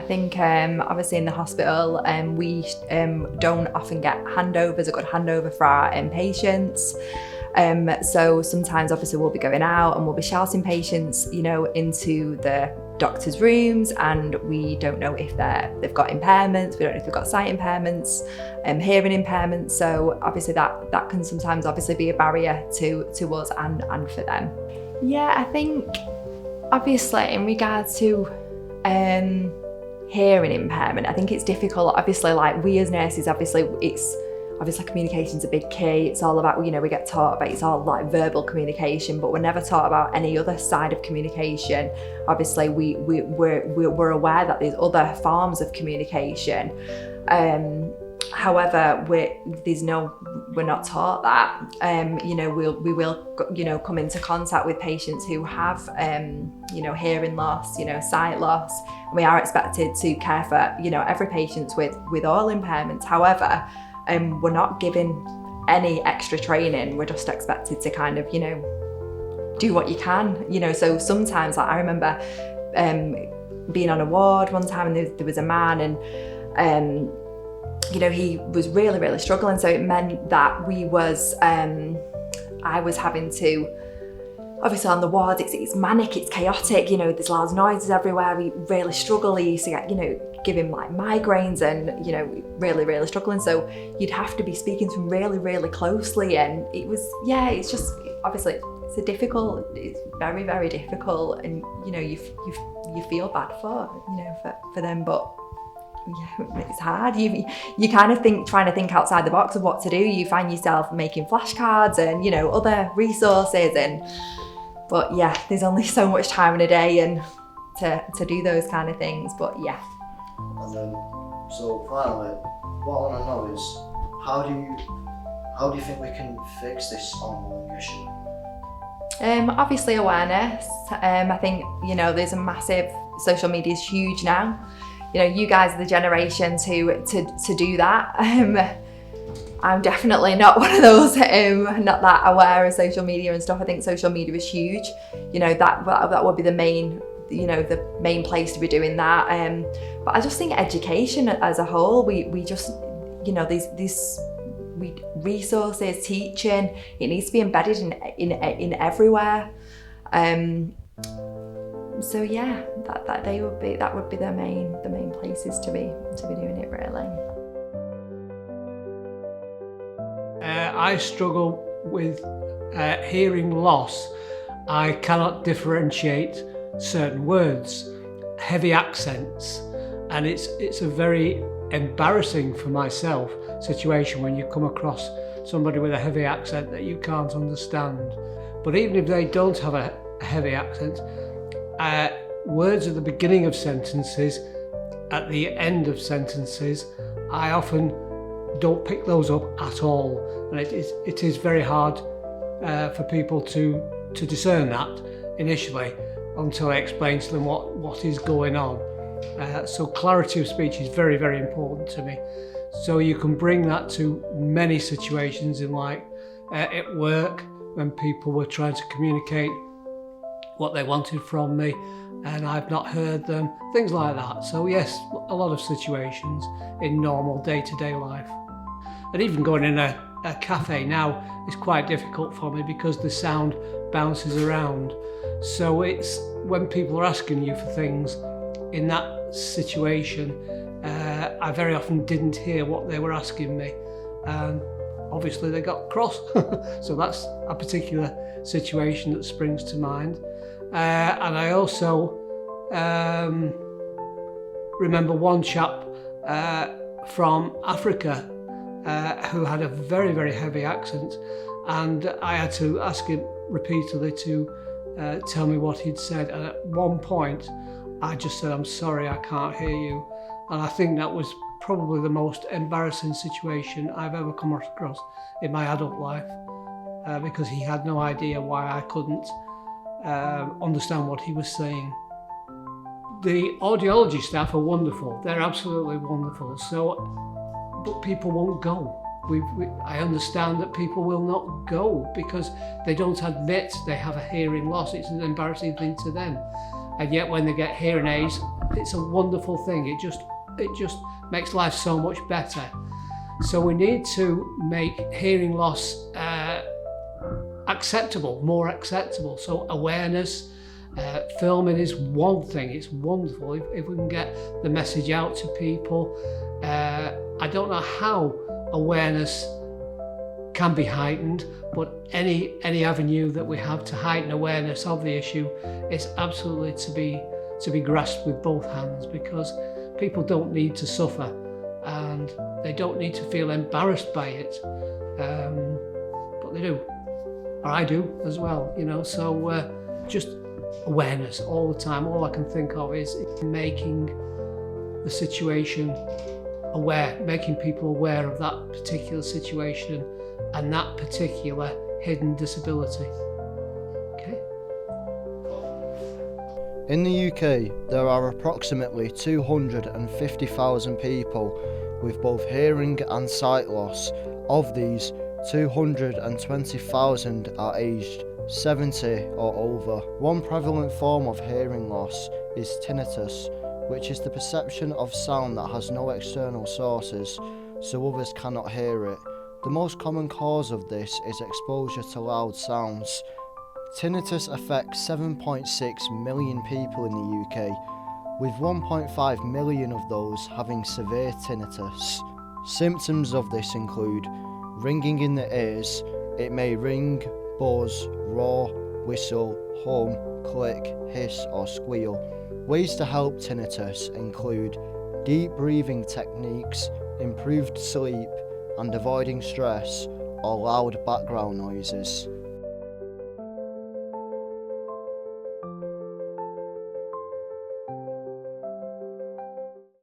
think obviously in the hospital we don't often get handovers, a good handover for our patients. So sometimes obviously we'll be going out and we'll be shouting patients, into the doctor's rooms, and we don't know if they've got impairments, we don't know if they've got sight impairments, hearing impairments. So obviously that can sometimes obviously be a barrier to us and for them. Yeah, I think obviously in regards to hearing impairment, I think it's difficult. Obviously, like we as nurses, obviously communication's a big key. It's all about, we get taught about, it's all like verbal communication, but we're never taught about any other side of communication. Obviously, we're aware that there's other forms of communication. However, we're not taught that. We will come into contact with patients who have, hearing loss, sight loss. And we are expected to care for, every patient with all impairments. However, we're not given any extra training. We're just expected to kind of, do what you can. So sometimes, like I remember being on a ward one time, and there was a man, and he was really, really struggling. So it meant that I was having to, obviously on the ward, it's manic, it's chaotic, there's loud noises everywhere. We really struggle. He used to get, give him like migraines and, really, really struggling. So you'd have to be speaking to him really, really closely. And it was, it's just, obviously it's very, very difficult. And, you feel bad for them, but it's hard. You kind of trying to think outside the box of what to do. You find yourself making flashcards and, other resources but there's only so much time in a day and to do those kind of things, but yeah. And then, so finally, what I want to know is, how do you think we can fix this ongoing issue? Obviously awareness. I think, there's a massive, social media is huge now. You guys are the generation to do that. I'm definitely not one of those, not that aware of social media and stuff. I think social media is huge. That would be the main place to be doing that. But I just think education as a whole, we just, these resources, teaching, it needs to be embedded in everywhere. So yeah, that would be the main places to be doing it, really. I struggle with hearing loss. I cannot differentiate certain words, heavy accents, and it's a very embarrassing for myself situation when you come across somebody with a heavy accent that you can't understand. But even if they don't have a heavy accent, words at the beginning of sentences, at the end of sentences, I often don't pick those up at all, and it is very hard for people to discern that initially until I explain to them what is going on. So clarity of speech is very, very important to me. So you can bring that to many situations in at work, when people were trying to communicate what they wanted from me and I've not heard them, things like that. So yes, a lot of situations in normal day-to-day life. And even going in a cafe now is quite difficult for me because the sound bounces around. So it's when people are asking you for things in that situation, I very often didn't hear what they were asking me, and obviously they got cross. So that's a particular situation that springs to mind. And I also remember one chap from Africa who had a very, very heavy accent, and I had to ask him repeatedly to tell me what he'd said. And at one point I just said, "I'm sorry, I can't hear you." And I think that was probably the most embarrassing situation I've ever come across in my adult life, because he had no idea why I couldn't understand what he was saying. The audiology staff are wonderful, they're absolutely wonderful, but people won't go. I understand that people will not go because they don't admit they have a hearing loss. It's an embarrassing thing to them. And yet when they get hearing aids, it's a wonderful thing. It just makes life so much better. So we need to make hearing loss acceptable, more acceptable. So awareness, filming is one thing. It's wonderful if we can get the message out to people. I don't know how awareness can be heightened, but any avenue that we have to heighten awareness of the issue is absolutely to be grasped with both hands, because people don't need to suffer and they don't need to feel embarrassed by it, but they do, or I do as well, you know. So just awareness all the time. All I can think of is making the situation aware, making people aware of that particular situation and that particular hidden disability. Okay. In the UK, there are approximately 250,000 people with both hearing and sight loss. Of these, 220,000 are aged 70 or over. One prevalent form of hearing loss is tinnitus, which is the perception of sound that has no external sources, so others cannot hear it. The most common cause of this is exposure to loud sounds. Tinnitus affects 7.6 million people in the UK, with 1.5 million of those having severe tinnitus. Symptoms of this include ringing in the ears. It may ring, buzz, roar, whistle, hum, click, hiss or squeal. Ways to help tinnitus include deep breathing techniques, improved sleep, and avoiding stress or loud background noises.